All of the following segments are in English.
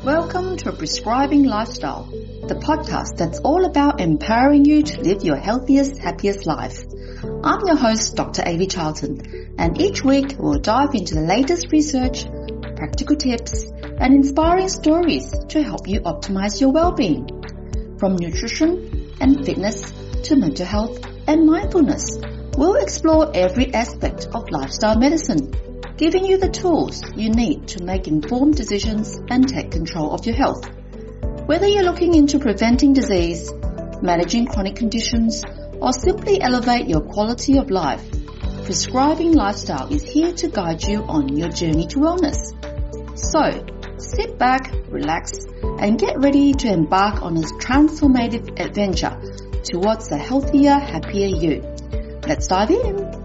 Welcome to Prescribing Lifestyle, the podcast that's all about empowering you to live your healthiest, happiest life. I'm your host, Dr. Avi Charlton, and each week we'll dive into the latest research, practical tips, and inspiring stories to help you optimize your well-being. From nutrition and fitness to mental health and mindfulness, we'll explore every aspect of lifestyle medicine, giving you the tools you need to make informed decisions and take control of your health. Whether you're looking into preventing disease, managing chronic conditions, or simply elevate your quality of life, Prescribing Lifestyle is here to guide you on your journey to wellness. So, sit back, relax, and get ready to embark on this transformative adventure towards a healthier, happier you. Let's dive in.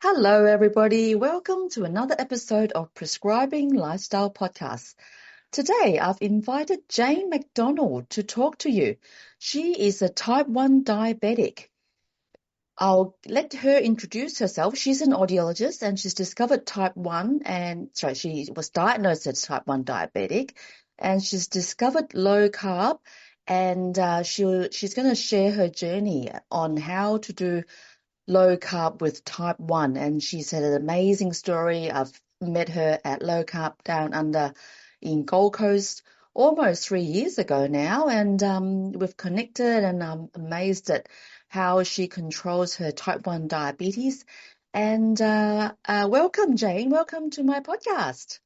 Hello, everybody. Welcome to another episode of Prescribing Lifestyle Podcast. Today, I've invited Jane McDonald to talk to you. She is a type 1 diabetic. I'll let her introduce herself. She's an audiologist and she's discovered she was diagnosed as type 1 diabetic, and she's discovered low carb, and she's going to share her journey on how to do low carb with type 1, and she's had an amazing story. I've met her at Low Carb Down Under in Gold Coast almost 3 years ago now, and we've connected, and I'm amazed at how she controls her type 1 diabetes. And welcome, Jane. Welcome to my podcast.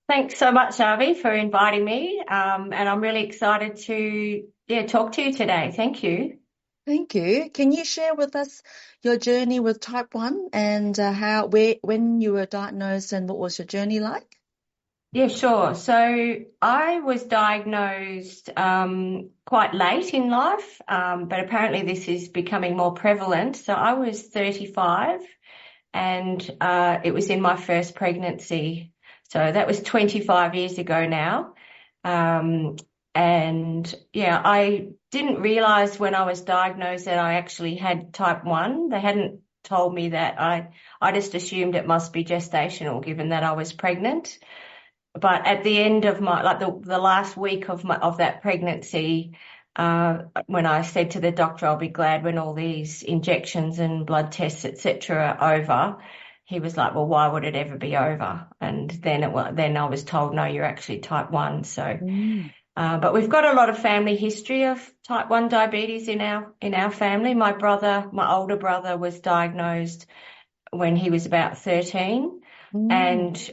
Thanks so much, Avi, for inviting me, and I'm really excited to talk to you today. Thank you. Thank you. Can you share with us your journey with type 1 and when you were diagnosed and what was your journey like? Yeah, sure. So I was diagnosed quite late in life, but apparently this is becoming more prevalent. So I was 35 and it was in my first pregnancy. So that was 25 years ago now. And yeah, I didn't realize when I was diagnosed that I actually had type 1. They hadn't told me that. I just assumed it must be gestational given that I was pregnant. But at the end of the last week of that pregnancy, when I said to the doctor, I'll be glad when all these injections and blood tests, etc., are over, he was like, well, why would it ever be over? And then I was told, no, you're actually type 1. So, but we've got a lot of family history of type 1 diabetes in our family. My older brother was diagnosed when he was about 13, and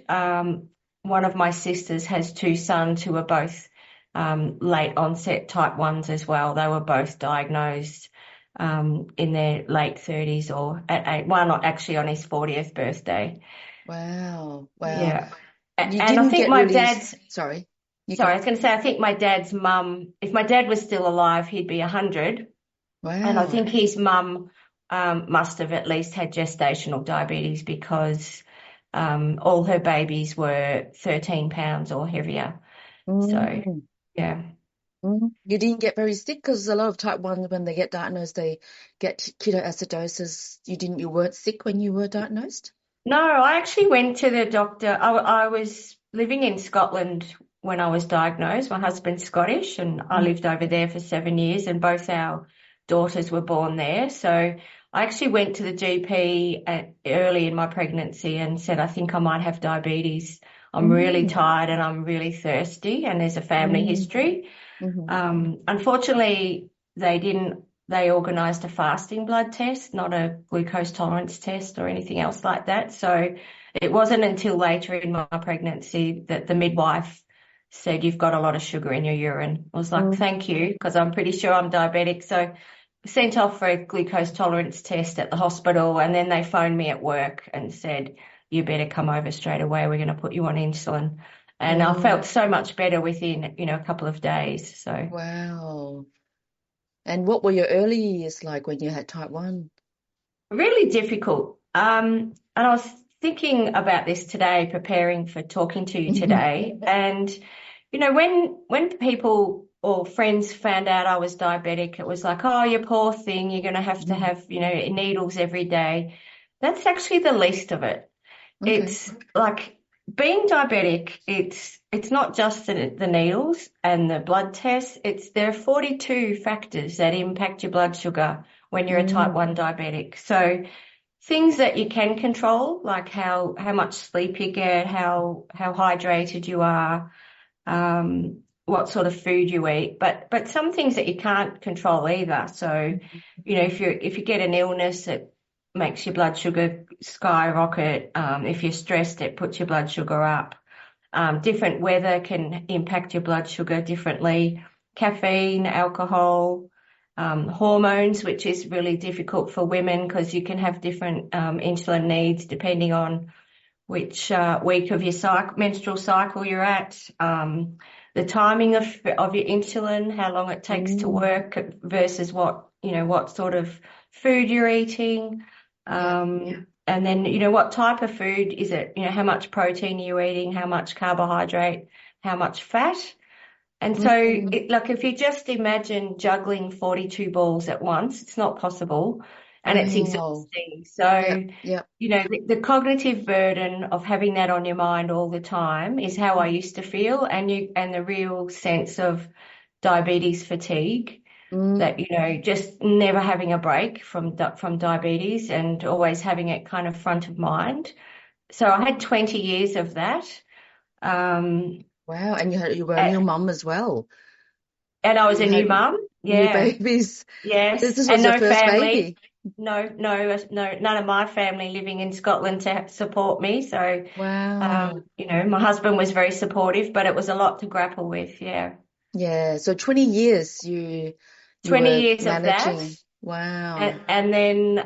one of my sisters has two sons who are both late onset type 1s as well. They were both diagnosed in their late 30s or one actually on his 40th birthday. Wow. Yeah. And I think my dad's... Sorry. I was going to say, I think my dad's mum, if my dad was still alive, he'd be 100. Wow. And I think his mum must have at least had gestational diabetes because all her babies were 13 pounds or heavier. So, yeah. You didn't get very sick because a lot of type 1, when they get diagnosed, they get ketoacidosis. You weren't sick when you were diagnosed? No, I actually went to the doctor. I was living in Scotland when I was diagnosed. My husband's Scottish and I lived over there for 7 years, and both our daughters were born there. So I actually went to the GP early in my pregnancy and said, I think I might have diabetes. I'm really tired and I'm really thirsty, and there's a family history. Unfortunately, they organised a fasting blood test, not a glucose tolerance test or anything else like that. So it wasn't until later in my pregnancy that the midwife said, you've got a lot of sugar in your urine. I was like, thank you, because I'm pretty sure I'm diabetic. So sent off for a glucose tolerance test at the hospital, and then they phoned me at work and said, you better come over straight away. We're going to put you on insulin. And I felt so much better within, a couple of days. So wow. And what were your early years like when you had type 1? Really difficult. And I was thinking about this today, preparing for talking to you today. And, when people or friends found out I was diabetic, it was like, oh, you poor thing, you're going to have, needles every day. That's actually the least of it. Okay. It's like being diabetic, it's not just the needles and the blood tests. There are 42 factors that impact your blood sugar when you're a type 1 diabetic. So things that you can control, like how much sleep you get, how hydrated you are, what sort of food you eat, but some things that you can't control either. So, if you get an illness, it makes your blood sugar skyrocket. If you're stressed, it puts your blood sugar up. Different weather can impact your blood sugar differently. Caffeine, alcohol, hormones, which is really difficult for women because you can have different insulin needs depending on which week of your menstrual cycle you're at. The timing of your insulin, how long it takes to work versus what sort of food you're eating. And then, what type of food is it? How much protein are you eating, how much carbohydrate, how much fat. And so, if you just imagine juggling 42 balls at once, it's not possible. And it's exhausting. So, the cognitive burden of having that on your mind all the time is how I used to feel, and the real sense of diabetes fatigue, that, just never having a break from diabetes and always having it kind of front of mind. So I had 20 years of that. Wow, and you were a new mum as well. And I was a new mum. Yeah. New babies. Yes. This was and your no first family. baby. No, none of my family living in Scotland to support me. So, wow. My husband was very supportive, but it was a lot to grapple with. Yeah. Yeah. So 20 years you 20 years managing. Of that. Wow. And then,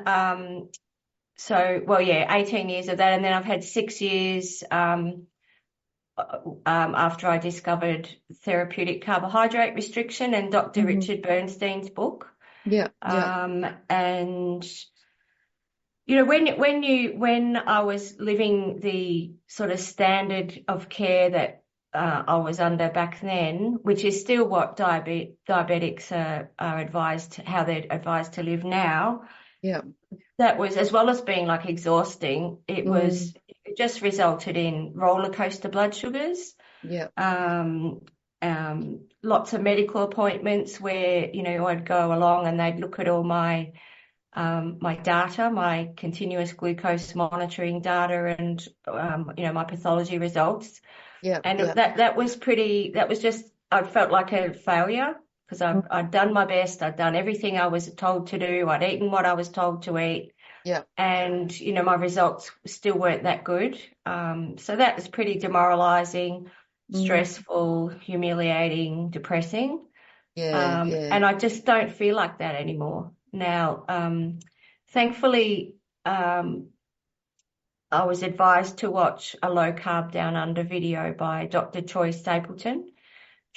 18 years of that. And then I've had 6 years, after I discovered therapeutic carbohydrate restriction and Dr. Richard Bernstein's book. Yeah. And when I was living the sort of standard of care that I was under back then, which is still what diabetics are advised, how they're advised to live now. Yeah. That was, as well as being like exhausting, it just resulted in roller coaster blood sugars. Yeah. Lots of medical appointments where, I'd go along and they'd look at all my data, my continuous glucose monitoring data and, my pathology results. Yeah. And that was just, I felt like a failure because I'd done my best. I'd done everything I was told to do. I'd eaten what I was told to eat. Yeah. And, my results still weren't that good. So that was pretty demoralizing, stressful, humiliating, depressing. Yeah. And I just don't feel like that anymore. Now, thankfully, I was advised to watch a Low Carb Down Under video by Dr. Troy Stapleton.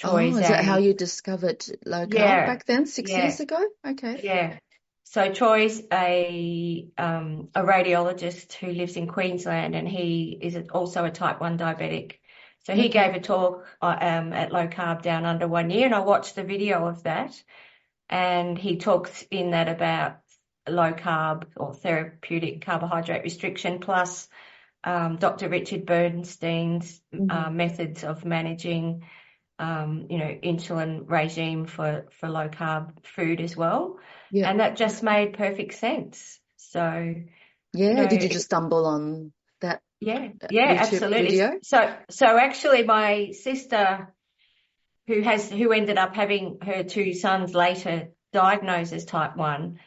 Is that how you discovered low carb back then, 6 years ago? Okay. Yeah. So Troy's a radiologist who lives in Queensland, and he is also a type 1 diabetic. So he gave a talk at Low Carb Down Under 1 year, and I watched the video of that. And he talks in that about low carb or therapeutic carbohydrate restriction, plus Dr. Richard Bernstein's methods of managing, insulin regime for low carb food as well. Yeah. And that just made perfect sense. So, did you just stumble on that? Yeah, YouTube absolutely. Video? So actually my sister, who ended up having her 2 sons later diagnosed as type 1,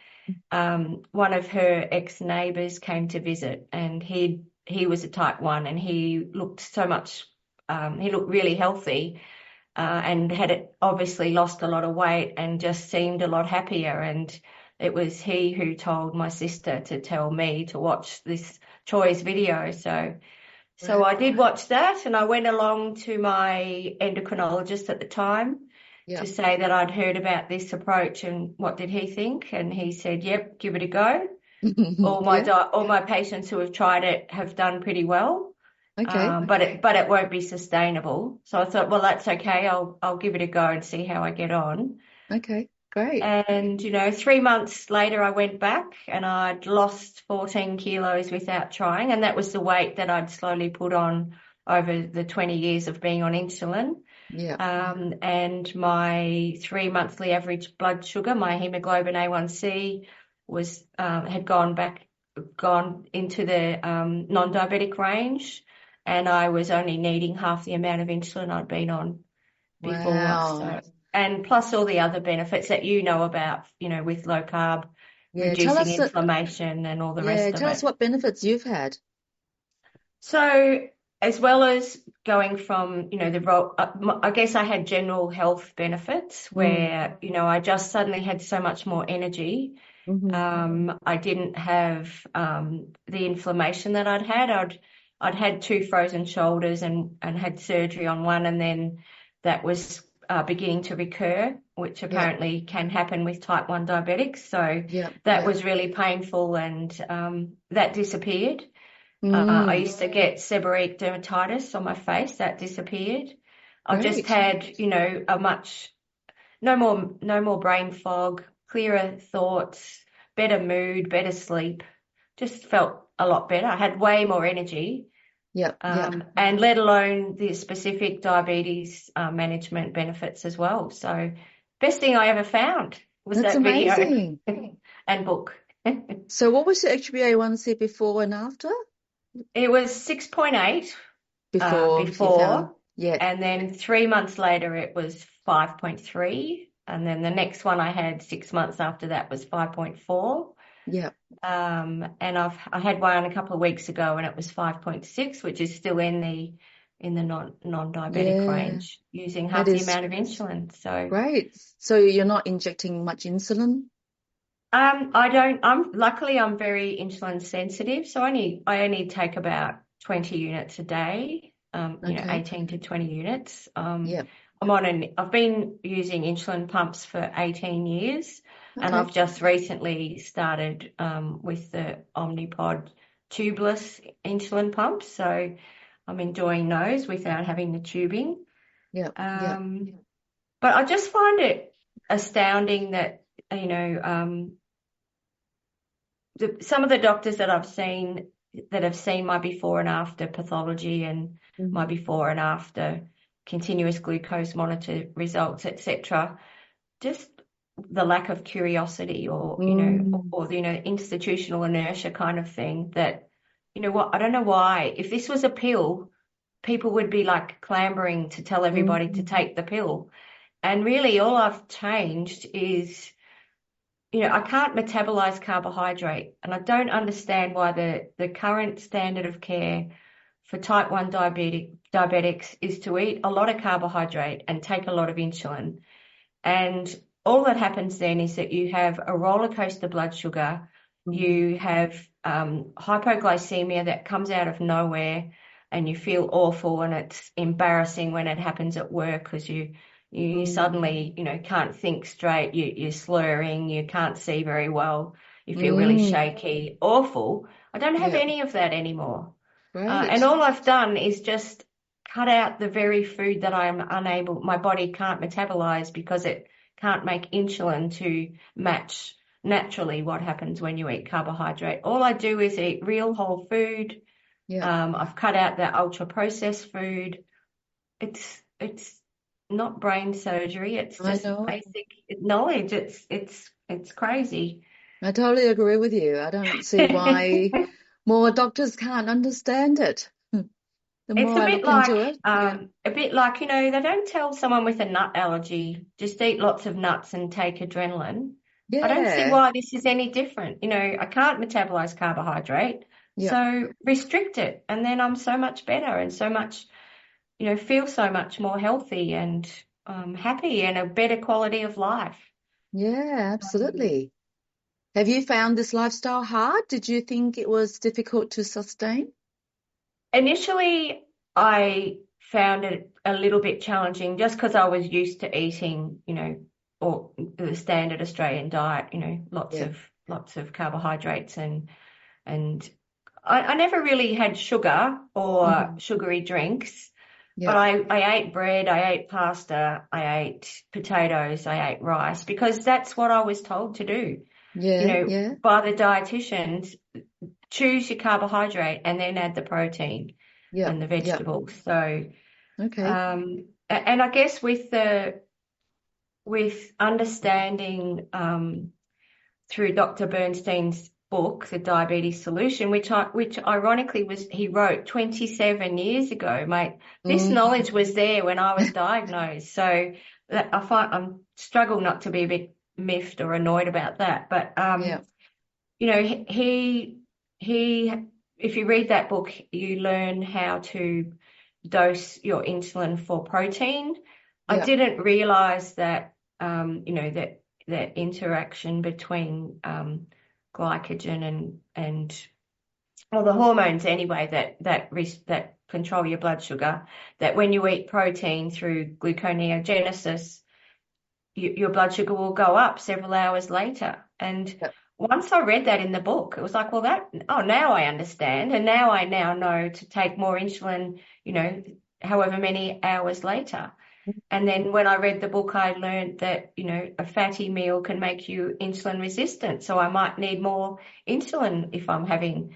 one of her ex-neighbours came to visit, and he was a type 1, and he looked he looked really healthy, and had obviously lost a lot of weight and just seemed a lot happier. And it was he who told my sister to tell me to watch this Troy's video. So I did watch that, and I went along to my endocrinologist at the time to say that I'd heard about this approach and what did he think. And he said, yep, give it a go. All my patients who have tried it have done pretty well. Okay. But it won't be sustainable. So I thought, well, that's okay. I'll give it a go and see how I get on. Okay, great. And, 3 months later, I went back and I'd lost 14 kilos without trying. And that was the weight that I'd slowly put on over the 20 years of being on insulin. Yeah. And my 3 monthly average blood sugar, my hemoglobin A1C was had gone into the non-diabetic range, and I was only needing half the amount of insulin I'd been on before. Wow. So, and plus all the other benefits that you know about, with low carb, reducing inflammation and all the rest of it. Tell us what benefits you've had. So, as well as going from, I guess I had general health benefits where, I just suddenly had so much more energy. I didn't have the inflammation that I'd had. I'd had 2 frozen shoulders and had surgery on one, and then that was beginning to recur, which apparently can happen with type 1 diabetics. So that was really painful, and that disappeared. I used to get seborrheic dermatitis on my face. That disappeared. I just had, no more brain fog, clearer thoughts, better mood, better sleep. Just felt a lot better. I had way more energy. And let alone the specific diabetes management benefits as well. So best thing I ever found was That's that amazing. video and book. So what was your HbA1c before and after? It was 6.8 before. And then 3 months later it was 5.3. And then the next one I had 6 months after that was 5.4. And I had one a couple of weeks ago and it was 5.6, which is still in the non-diabetic range, using half the amount of insulin. So great. So you're not injecting much insulin? Luckily I'm very insulin sensitive, so I only take about 20 units a day, 18 to 20 units. I've been using insulin pumps for 18 years, and I've just recently started with the Omnipod tubeless insulin pumps, so I'm enjoying those without having the tubing. But I just find it astounding that, some of the doctors that I've seen that have seen my before and after pathology and my before and after continuous glucose monitor results, etc., just the lack of curiosity or institutional inertia kind of thing that, I don't know why. If this was a pill, people would be like clambering to tell everybody to take the pill. And really all I've changed is, I can't metabolize carbohydrate, and I don't understand why the current standard of care for type 1 diabetics is to eat a lot of carbohydrate and take a lot of insulin. And all that happens then is that you have a roller coaster blood sugar, you have hypoglycemia that comes out of nowhere, and you feel awful, and it's embarrassing when it happens at work because you suddenly, can't think straight, you're slurring, you can't see very well, you feel really shaky, awful. I don't have any of that anymore. And all I've done is just cut out the very food that my body can't metabolize because it can't make insulin to match naturally what happens when you eat carbohydrate. All I do is eat real whole food. I've cut out that ultra processed food. It's not brain surgery. It's just basic knowledge. It's crazy. I totally agree with you. I don't see why more doctors can't understand it. It's a bit like, they don't tell someone with a nut allergy, just eat lots of nuts and take adrenaline. I don't see why this is any different. I can't metabolize carbohydrate, so restrict it. And then I'm so much better and so much, feel so much more healthy and happy and a better quality of life. Yeah, absolutely. Have you found this lifestyle hard? Did you think it was difficult to sustain? Initially, I found it a little bit challenging just because I was used to eating, or the standard Australian diet, lots of carbohydrates and I never really had sugar or sugary drinks. But I ate bread, I ate pasta, I ate potatoes, I ate rice because that's what I was told to do. By the dietitians, choose your carbohydrate and then add the protein. Yeah. and the Yeah. vegetables. So, Okay. and I guess with understanding through Dr. Bernstein's book, The Diabetes Solution, which ironically he wrote 27 years ago, mate. This Mm. knowledge was there when I was diagnosed. So I'm struggle not to be a bit miffed or annoyed about that. But Yeah. you know, he if you read that book, you learn how to dose your insulin for protein. I Yeah. didn't realize that that interaction between glycogen and well, the hormones anyway that control your blood sugar, that when you eat protein through gluconeogenesis, your blood sugar will go up several hours later. And Yeah. once I read that in the book, it was like, well, now I understand. And now I know to take more insulin, however many hours later. And then when I read the book, I learned that, a fatty meal can make you insulin resistant. So I might need more insulin if I'm having,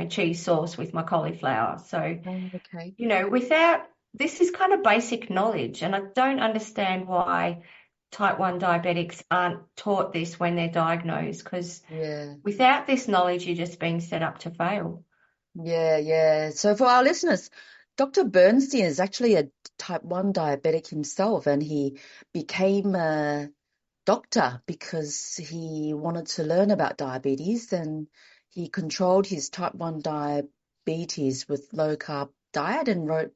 cheese sauce with my cauliflower. So, Okay. this is kind of basic knowledge. And I don't understand why type 1 diabetics aren't taught this when they're diagnosed, because Yeah. without this knowledge, you're just being set up to fail. Yeah. Yeah. So for our listeners, Dr. Bernstein is actually a type 1 diabetic himself, and he became a doctor because he wanted to learn about diabetes, and he controlled his type 1 diabetes with low carb diet and wrote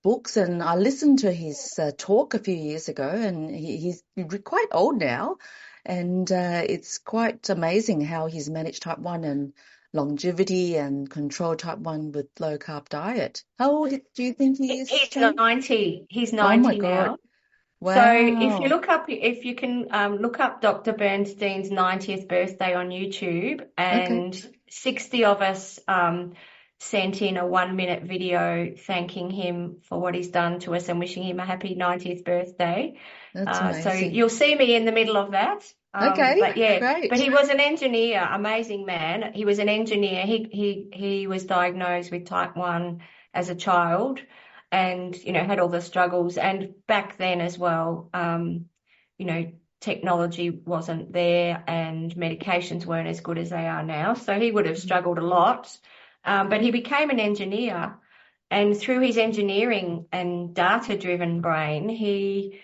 books. And I listened to his talk a few years ago, and he's quite old now, and it's quite amazing how he's managed type 1 and longevity and control type 1 with low carb diet. How old do you think he is, He's Jane? 90. He's Oh my 90 God. now. So Wow. if you can look up Dr. Bernstein's 90th birthday on YouTube, Okay. and 60 of us sent in a 1-minute video thanking him for what he's done to us and wishing him a happy 90th birthday. That's So amazing. you'll see me in the middle of that. Okay, But great. he was an engineer, amazing man. He was an engineer. He was diagnosed with type 1 as a child, and had all the struggles. And back then as well, technology wasn't there and medications weren't as good as they are now. So he would have struggled a lot. But he became an engineer, and through his engineering and data-driven brain, he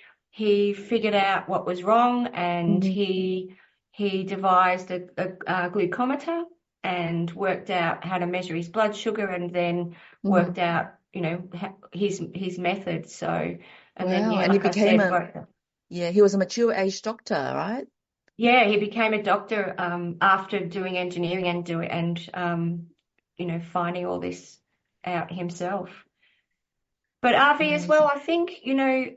figured out what was wrong, and Mm-hmm. he devised a glucometer and worked out how to measure his blood sugar, and then Mm-hmm. worked out his method. So, and then Wow. And he like I became said, wrote, he was a mature age doctor, right? he became a doctor after doing engineering and finding all this out himself. But Avi, as well, Amazing. I think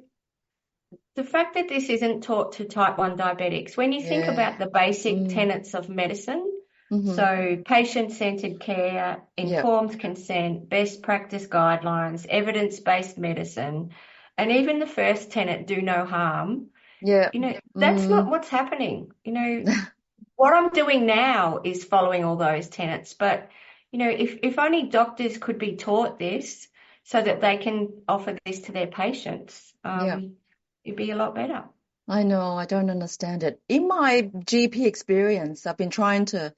the fact that this isn't taught to type 1 diabetics, when you think Yeah. about the basic Mm. tenets of medicine, Mm-hmm. so patient-centered care, Yeah. informed consent, best practice guidelines, evidence-based medicine, and even the first tenet, do no harm, Yeah. that's not Mm. what's happening. What I'm doing now is following all those tenets. But, if only doctors could be taught this so that they can offer this to their patients, Yeah. it'd be a lot better. I know. I don't understand it. In my GP experience, I've been trying to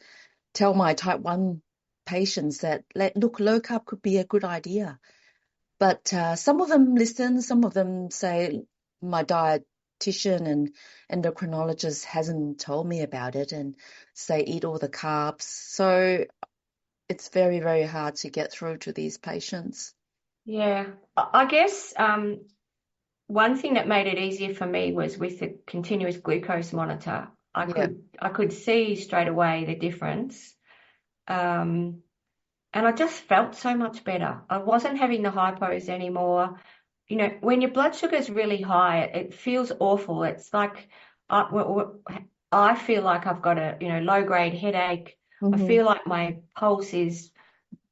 tell my type 1 patients that, look, low carb could be a good idea. But some of them listen, some of them say my dietitian and endocrinologist hasn't told me about it, and say eat all the carbs. So it's very, very hard to get through to these patients. Yeah, I guess one thing that made it easier for me was with the continuous glucose monitor. I Yeah. could see straight away the difference. And I just felt so much better. I wasn't having the hypos anymore. When your blood sugar is really high, it feels awful. It's like I feel like I've got a low-grade headache. I Mm-hmm. feel like my pulse is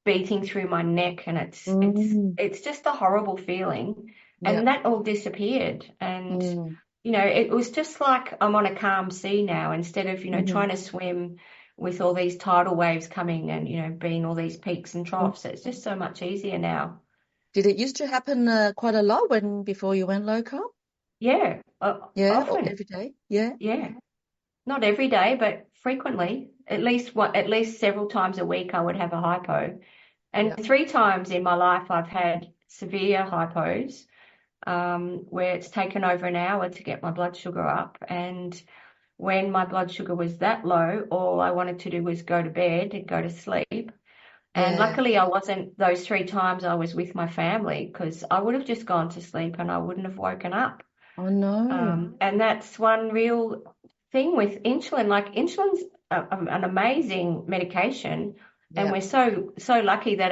beating through my neck, and Mm. it's just a horrible feeling. Yeah. And that all disappeared. And Mm. it was just like I'm on a calm sea now, instead of Mm-hmm. trying to swim with all these tidal waves coming and, being all these peaks and troughs. It's just so much easier now. Did it used to happen quite a lot before you went low carb? Yeah, Yeah, or often. every day? Yeah. Yeah, not every day, but frequently. At least several times a week, I would have a hypo. And 3 times in my life, I've had severe hypos, where it's taken over an hour to get my blood sugar up. And when my blood sugar was that low, all I wanted to do was go to bed and go to sleep. And luckily, I wasn't, those 3 times I was with my family, because I would have just gone to sleep and I wouldn't have woken up. Oh, no. And that's one real thing with insulin. Like, insulin's an amazing medication, and we're so lucky that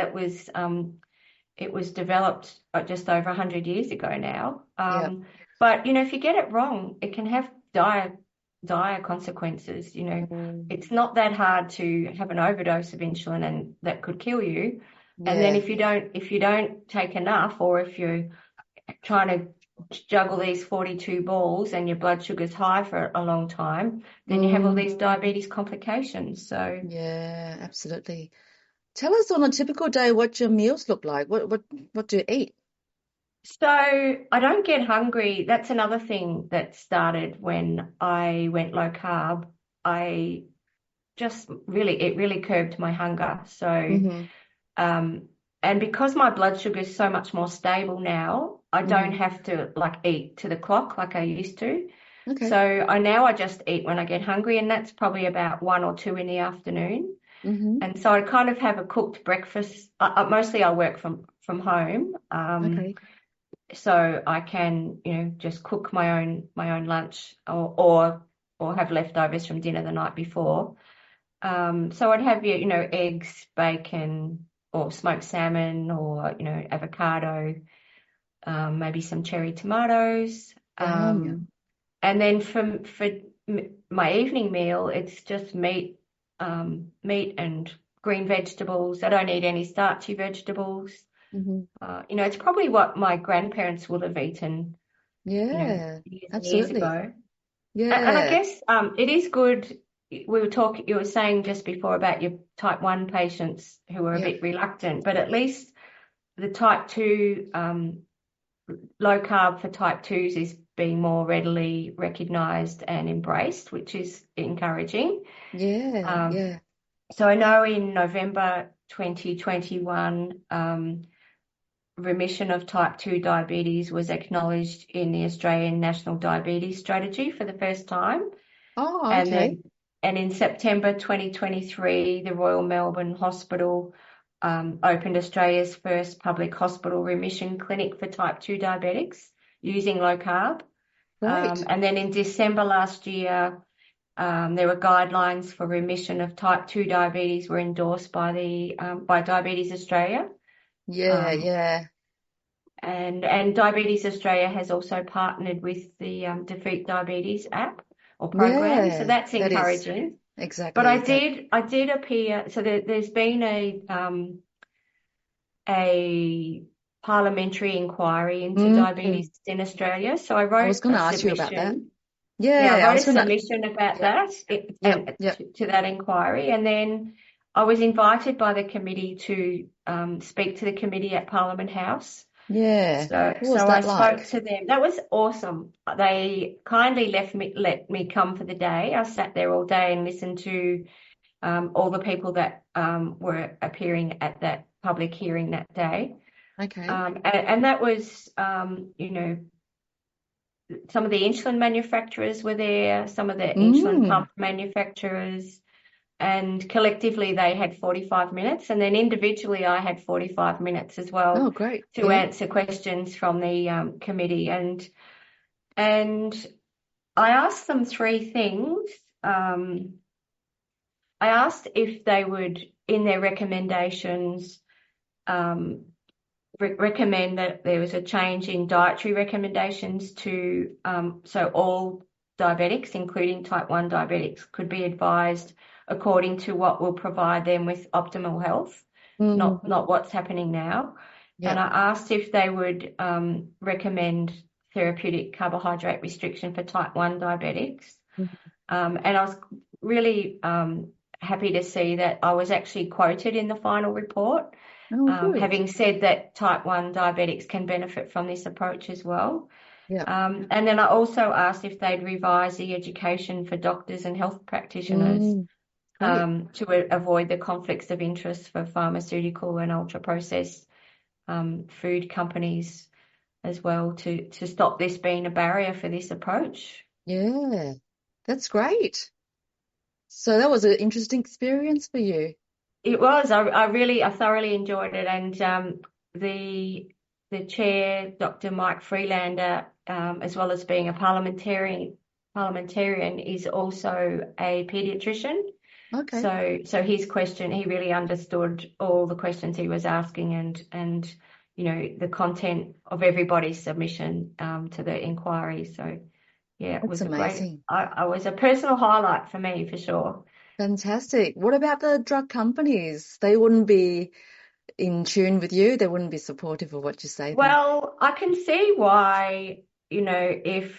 it was developed just over 100 years ago now. But if you get it wrong, it can have dire consequences. It's not that hard to have an overdose of insulin, and that could kill you. And then if you don't take enough, or if you're trying to juggle these 42 balls and your blood sugar's high for a long time, then you have all these diabetes complications. So yeah, absolutely. Tell us on a typical day what your meals look like. What do you eat? So I don't get hungry. That's another thing that started when I went low carb. It really curbed my hunger. So and because my blood sugar is so much more stable now, I don't have to eat to the clock like I used to. Okay. So I just eat when I get hungry, and that's probably about 1 or 2 in the afternoon. And so I kind of have a cooked breakfast. Mostly I work from home. Okay. So I can, just cook my own lunch, or have leftovers from dinner the night before. So I'd have eggs, bacon, or smoked salmon, or avocado, maybe some cherry tomatoes. And then for my evening meal, it's just meat and green vegetables. I don't eat any starchy vegetables. It's probably what my grandparents would have eaten, Yeah, years and years absolutely. ago. Yeah. And I guess it is good. You were saying just before about your type 1 patients who are a bit reluctant, but at least the type 2, low carb for type 2s is being more readily recognised and embraced, which is encouraging. Yeah. So I know in November 2021, remission of type 2 diabetes was acknowledged in the Australian National Diabetes Strategy for the first time. Oh, And okay. and in September 2023, the Royal Melbourne Hospital opened Australia's first public hospital remission clinic for type 2 diabetics using low carb. Right. And then in December last year, there were guidelines for remission of type 2 diabetes were endorsed by by Diabetes Australia. Yeah. And Diabetes Australia has also partnered with the Defeat Diabetes app or program, so that's encouraging. Exactly. But I did appear. So there's been a parliamentary inquiry into diabetes in Australia. So I wrote I was going to ask you about that. I wrote a submission about that to that inquiry, and then I was invited by the committee to speak to the committee at Parliament House. Yeah. So I spoke to them. That was awesome. They kindly let me come for the day. I sat there all day and listened to all the people that were appearing at that public hearing that day. Okay. And that was, some of the insulin manufacturers were there, some of the insulin pump manufacturers, and collectively they had 45 minutes, and then individually I had 45 minutes as well. Oh, great. To answer questions from the committee. And I asked them 3 things. I asked if they would, in their recommendations, recommend that there was a change in dietary recommendations to so all diabetics, including type 1 diabetics, could be advised according to what will provide them with optimal health, not what's happening now. Yep. And I asked if they would recommend therapeutic carbohydrate restriction for type 1 diabetics. And I was really happy to see that I was actually quoted in the final report, Oh, good. having said that type 1 diabetics can benefit from this approach as well. Yeah. And then I also asked if they'd revise the education for doctors and health practitioners Great. to avoid the conflicts of interest for pharmaceutical and ultra-processed food companies as well, to stop this being a barrier for this approach. Yeah, that's great. So that was an interesting experience for you. It was. I thoroughly enjoyed it, and the chair, Dr. Mike Freelander, as well as being a parliamentarian, is also a pediatrician. Okay. So his question, he really understood all the questions he was asking, and the content of everybody's submission to the inquiry. So yeah, it That's was a great. amazing. I was a personal highlight for me for sure. Fantastic. What about the drug companies? They wouldn't be in tune with you. They wouldn't be supportive of what you say then. Well, I can see why, if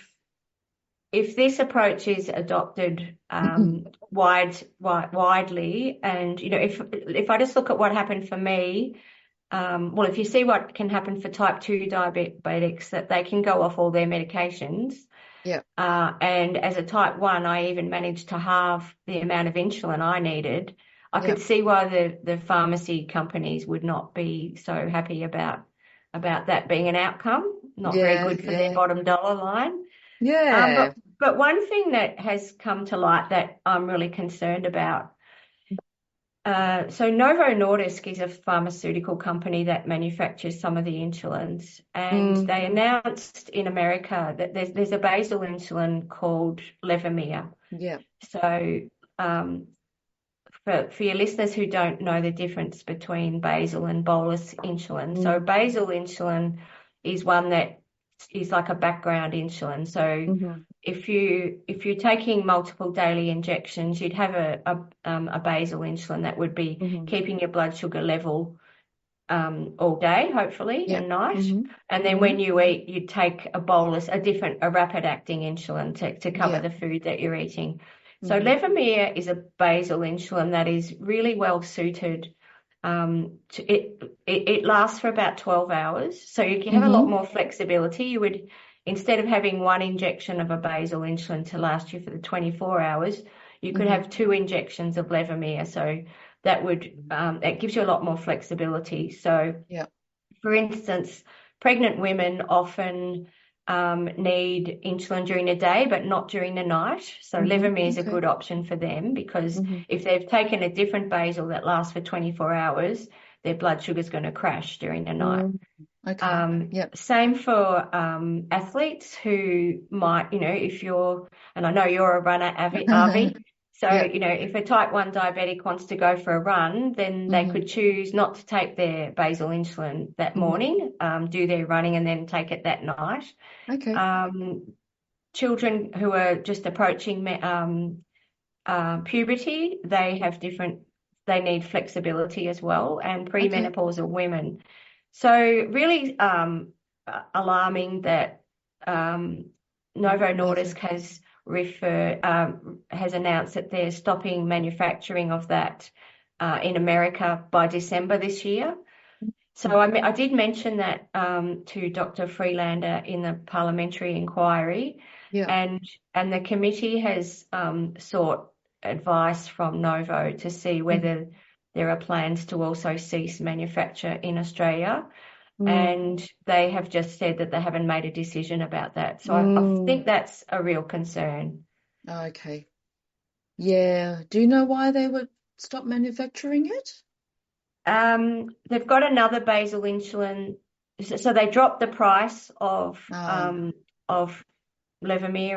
this approach is adopted widely, and if I just look at what happened for me, well, if you see what can happen for type 2 diabetics, that they can go off all their medications. Yeah. And as a type 1, I even managed to halve the amount of insulin I needed. I could see why the pharmacy companies would not be so happy about that being an outcome, not very good for their bottom dollar line. Yeah. But one thing that has come to light that I'm really concerned about, so Novo Nordisk is a pharmaceutical company that manufactures some of the insulins, and they announced in America that there's a basal insulin called Levemir. Yeah. So for your listeners who don't know the difference between basal and bolus insulin, so basal insulin is one that is like a background insulin. So if you're taking multiple daily injections, you'd have a basal insulin that would be keeping your blood sugar level all day, hopefully, and night. And then when you eat, you take a bolus, a rapid acting insulin to cover the food that you're eating. So Levemir is a basal insulin that is really well suited. It lasts for about 12 hours, so you can have a lot more flexibility. You would, instead of having one injection of a basal insulin to last you for the 24 hours, you could have 2 injections of Levemir. So that gives you a lot more flexibility. So, for instance, pregnant women often need insulin during the day, but not during the night. So Levemir is a good option for them, because if they've taken a different basal that lasts for 24 hours, their blood sugar is going to crash during the night. Same for athletes who might, if you're, and I know you're a runner, Avi. So, if a type 1 diabetic wants to go for a run, then they could choose not to take their basal insulin that morning, do their running, and then take it that night. Children who are just approaching puberty, they need flexibility as well, and premenopausal women. So really alarming that Novo Nordisk has announced that they're stopping manufacturing of that in America by December this year. So I did mention that to Dr. Freelander in the parliamentary inquiry, and the committee has sought advice from Novo to see whether there are plans to also cease manufacture in Australia. And they have just said that they haven't made a decision about that. So I think that's a real concern. Okay. Yeah. Do you know why they would stop manufacturing it? They've got another basal insulin. So they dropped the price of Levemir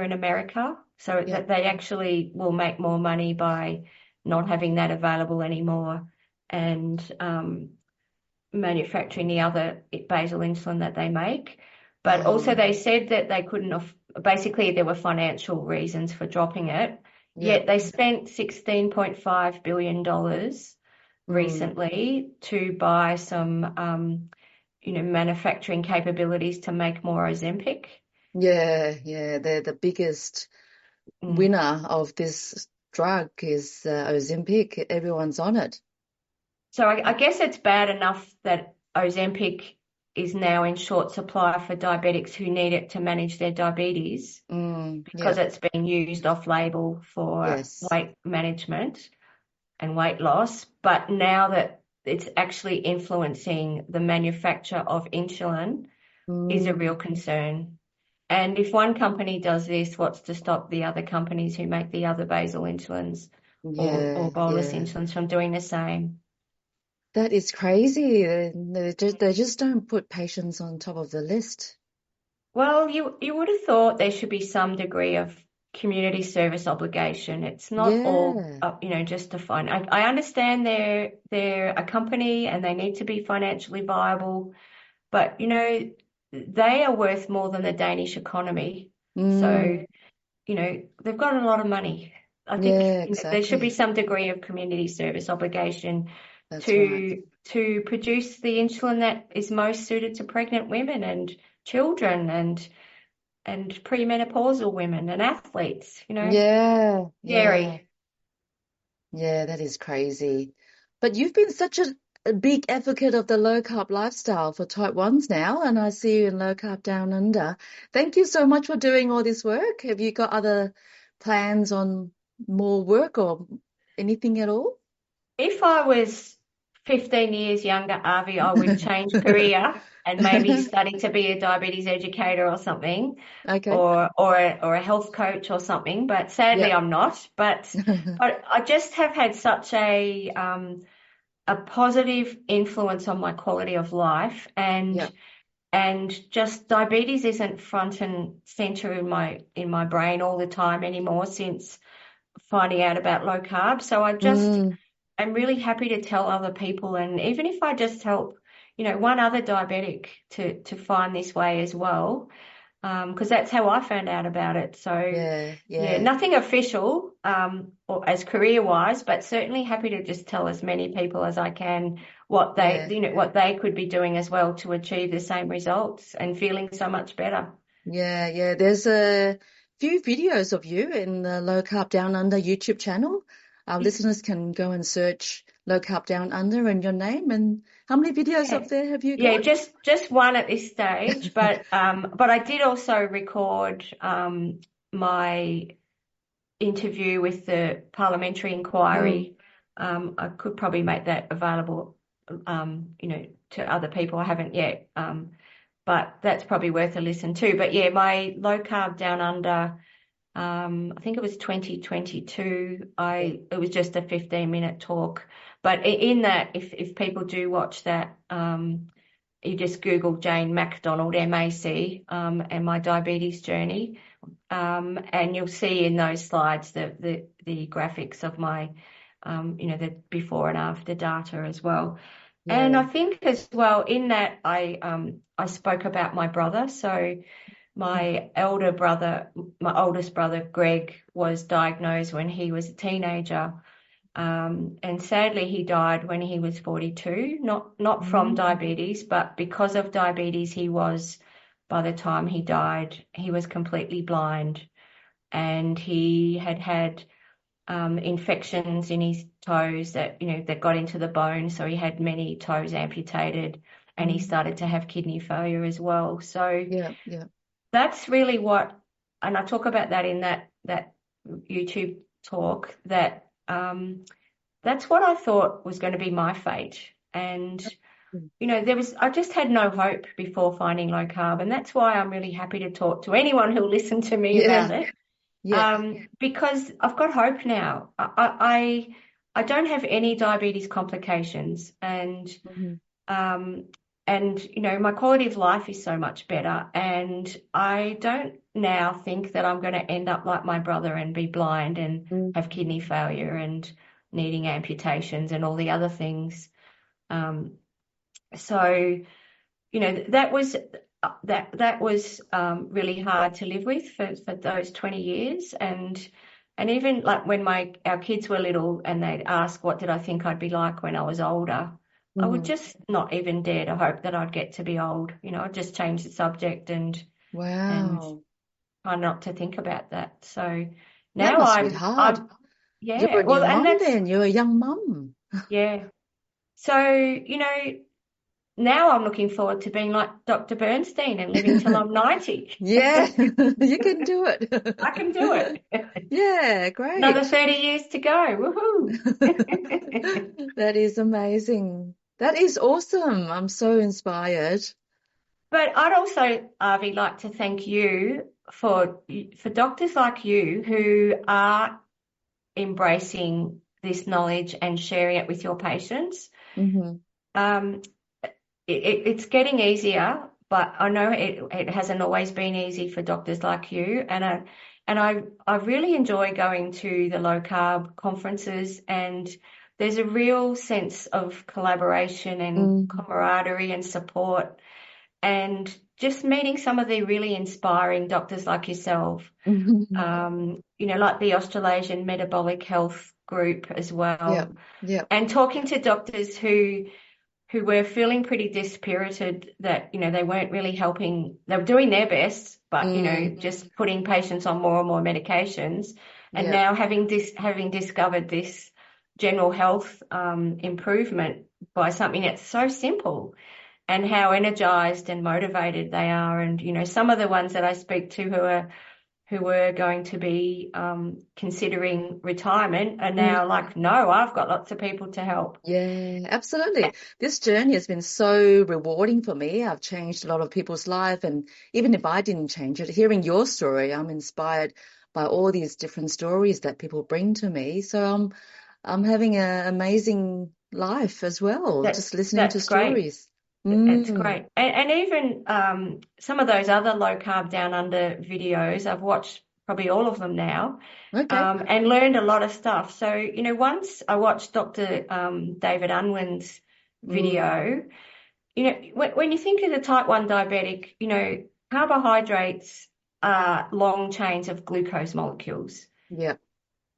in America, so that they actually will make more money by not having that available anymore, and manufacturing the other basal insulin that they make. But also they said that they couldn't basically there were financial reasons for dropping it. Yet they spent $16.5 billion recently to buy some manufacturing capabilities to make more Ozempic. Yeah, they're the biggest winner of this drug is Ozempic. Everyone's on it. So I guess it's bad enough that Ozempic is now in short supply for diabetics who need it to manage their diabetes because Yeah. it's being used off-label for Yes. weight management and weight loss. But now that it's actually influencing the manufacture of insulin is a real concern. And if one company does this, what's to stop the other companies who make the other basal insulins Yeah. or bolus Yeah. insulins from doing the same? That is crazy. They just don't put patients on top of the list. Well, you would have thought there should be some degree of community service obligation. It's not all Yeah. just to find. I understand they're a company and they need to be financially viable, but they are worth more than the Danish economy. So, they've got a lot of money. I think Yeah, there should be exactly. some degree of community service obligation That's right. to produce the insulin that is most suited to pregnant women and children and premenopausal women and athletes, Yeah. Yeah. scary. Yeah, that is crazy. But you've been such a big advocate of the low carb lifestyle for type 1s now, and I see you in Low Carb Down Under. Thank you so much for doing all this work. Have you got other plans on more work or anything at all? If I was 15 years younger, Avi, I would change career and maybe study to be a diabetes educator or something, Okay. or a health coach or something. But sadly, Yep. I'm not. But I just have had such a positive influence on my quality of life, Yep. and just diabetes isn't front and center in my brain all the time anymore since finding out about low carb. So I'm really happy to tell other people, and even if I just help, one other diabetic to find this way as well, because that's how I found out about it. So Yeah. yeah, Yeah. nothing official, or as career-wise, but certainly happy to just tell as many people as I can what Yeah. what they could be doing as well to achieve the same results and feeling so much better. Yeah. Yeah. There's a few videos of you in the Low Carb Down Under YouTube channel. Our listeners can go and search Low Carb Down Under and your name. And how many videos Yeah, up there have you yeah, got? just one at this stage, but I did also record my interview with the parliamentary Mm, inquiry. I could probably make that available, to other people. I haven't yet, but that's probably worth a listen too. But yeah, my low carb down under, I think it was 2022. yeah. It was just a 15-minute talk. But in that, if people do watch that, you just Google Jane McDonald, MAC, and my diabetes journey, and you'll see in those slides the graphics of my, the before and after data as well. And I Yeah. think as well in that I spoke about my brother. So my oldest brother, Greg, was diagnosed when he was a teenager. And sadly, he died when he was 42, not from Mm, diabetes, but because of diabetes, by the time he died, he was completely blind, and he had infections in his toes that got into the bone. So he had many toes amputated, and he mm, started to have kidney failure as well. So yeah. Yeah. that's really and I talk about that in that YouTube talk, that's what I thought was going to be my fate. And, Mm, I just had no hope before finding low carb. And that's why I'm really happy to talk to anyone who'll listen to me yeah. about it. Yeah. Because I've got hope now. I don't have any diabetes complications, Mhm. um, my quality of life is so much better. And I don't now think that I'm going to end up like my brother and be blind and Mm, have kidney failure and needing amputations and all the other things. Um, so, that was really hard to live with for those 20 years. And even like when our kids were little and they'd ask what did I think I'd be like when I was older, I would mhm. just not even dare to hope that I'd get to be old. I'd just change the subject and Wow. try not to think about that. So That now must be hard. You're a Well, new and mum that's, then. You're a young mum. yeah. So, now I'm looking forward to being like Dr. Bernstein and living till I'm 90. Yeah, you can do it. I can do it. Yeah, Another great. 30 years to go. Woohoo. That is amazing. That is awesome. I'm so inspired. But I'd also, Avi, like to thank you for doctors like you who are embracing this knowledge and sharing it with your patients. Mm-hmm. It's getting easier, but I know it hasn't always been easy for doctors like you. And I really enjoy going to the low carb conferences, and there's a real sense of collaboration and camaraderie and support, and just meeting some of the really inspiring doctors like yourself, like the Australasian Metabolic Health Group as well. Yeah. And talking to doctors who were feeling pretty dispirited that, they weren't really helping. They were doing their best, but, just putting patients on more and more medications. And now having discovered this general health improvement by something that's so simple, and how energized and motivated they are. And, some of the ones that I speak to who were going to be considering retirement are now like, no, I've got lots of people to help. Yeah, absolutely. This journey has been so rewarding for me. I've changed a lot of people's life, and even if I didn't change it, hearing your story, I'm inspired by all these different stories that people bring to me. So I'm having an amazing life as well, just listening to stories. It's great. And even some of those other low carb down under videos, I've watched probably all of them now, and learned a lot of stuff. So, once I watched Dr. David Unwin's video, when you think of the type 1 diabetic, carbohydrates are long chains of glucose molecules. Yeah.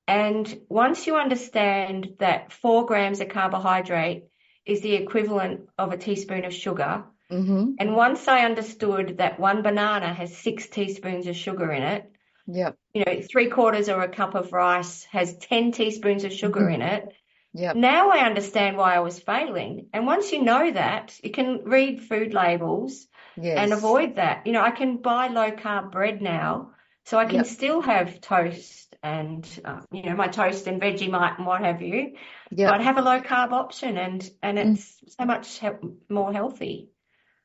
And once you understand that 4 grams of carbohydrate is the equivalent of a teaspoon of sugar. And once I understood that 1 banana has 6 teaspoons of sugar in it, 3/4 or a cup of rice has 10 teaspoons of sugar in it. Now I understand why I was failing. And once you know that, you can read food labels and avoid that. I can buy low carb bread now, so I can still have toast and, my toast and Vegemite and what have you. But have a low carb option, and it's so much more healthy.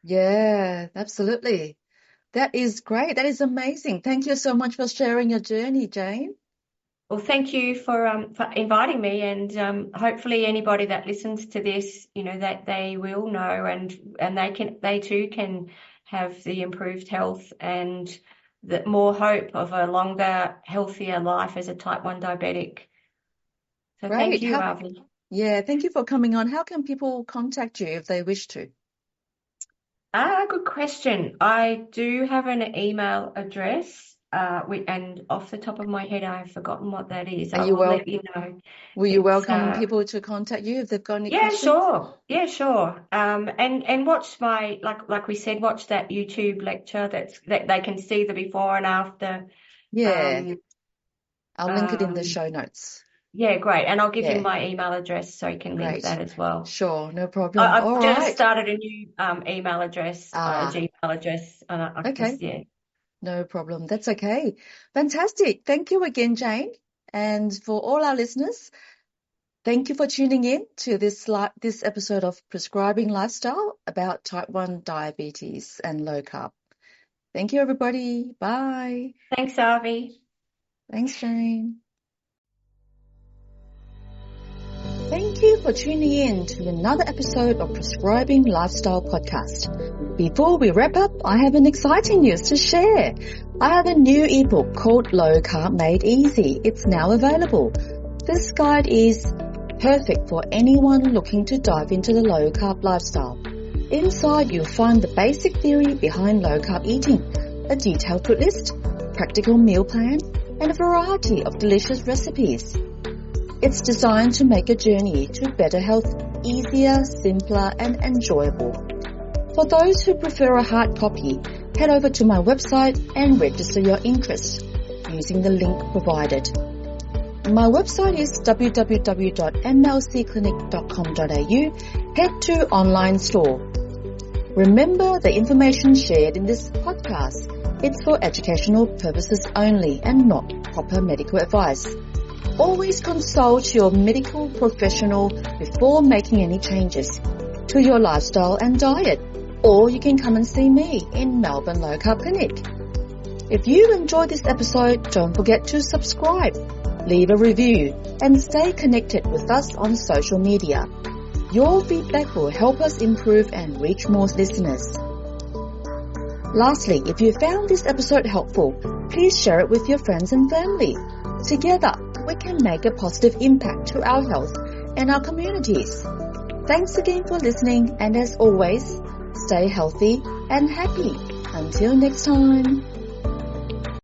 Yeah, absolutely. That is great. That is amazing. Thank you so much for sharing your journey, Jane. Well, thank you for inviting me, and hopefully anybody that listens to this, that they will know, and they too can have the improved health and the more hope of a longer, healthier life as a type 1 diabetic. So Great. Thank you, Avi. Yeah, thank you for coming on. How can people contact you if they wish to? Good question. I do have an email address, and off the top of my head, I've forgotten what that is. I will let you know. Will you welcome people to contact you if they've got any questions? Yeah, sure. And watch my, like we said, watch that YouTube lecture that they can see the before and after. Yeah. I'll link it in the show notes. Yeah, great. And I'll give you my email address so you can link that as well. Sure, no problem. I've just started a new email address, a Gmail address. Okay. No problem. That's okay. Fantastic. Thank you again, Jane. And for all our listeners, thank you for tuning in to this episode of Prescribing Lifestyle about type 1 diabetes and low carb. Thank you, everybody. Bye. Thanks, Avi. Thanks, Jane. Thank you for tuning in to another episode of Prescribing Lifestyle Podcast. Before we wrap up, I have an exciting news to share. I have a new ebook called Low Carb Made Easy. It's now available. This guide is perfect for anyone looking to dive into the low carb lifestyle. Inside, you'll find the basic theory behind low carb eating, a detailed food list, practical meal plan, and a variety of delicious recipes. It's designed to make a journey to better health easier, simpler, and enjoyable. For those who prefer a hard copy, head over to my website and register your interest using the link provided. My website is www.mlcclinic.com.au. Head to online store. Remember, the information shared in this podcast, it's for educational purposes only and not proper medical advice. Always consult your medical professional before making any changes to your lifestyle and diet, or you can come and see me in Melbourne Low Carb Clinic. If you enjoyed this episode, don't forget to subscribe, leave a review, and stay connected with us on social media. Your feedback will help us improve and reach more listeners. Lastly, if you found this episode helpful, please share it with your friends and family. Together, we can make a positive impact to our health and our communities. Thanks again for listening, and as always, stay healthy and happy. Until next time.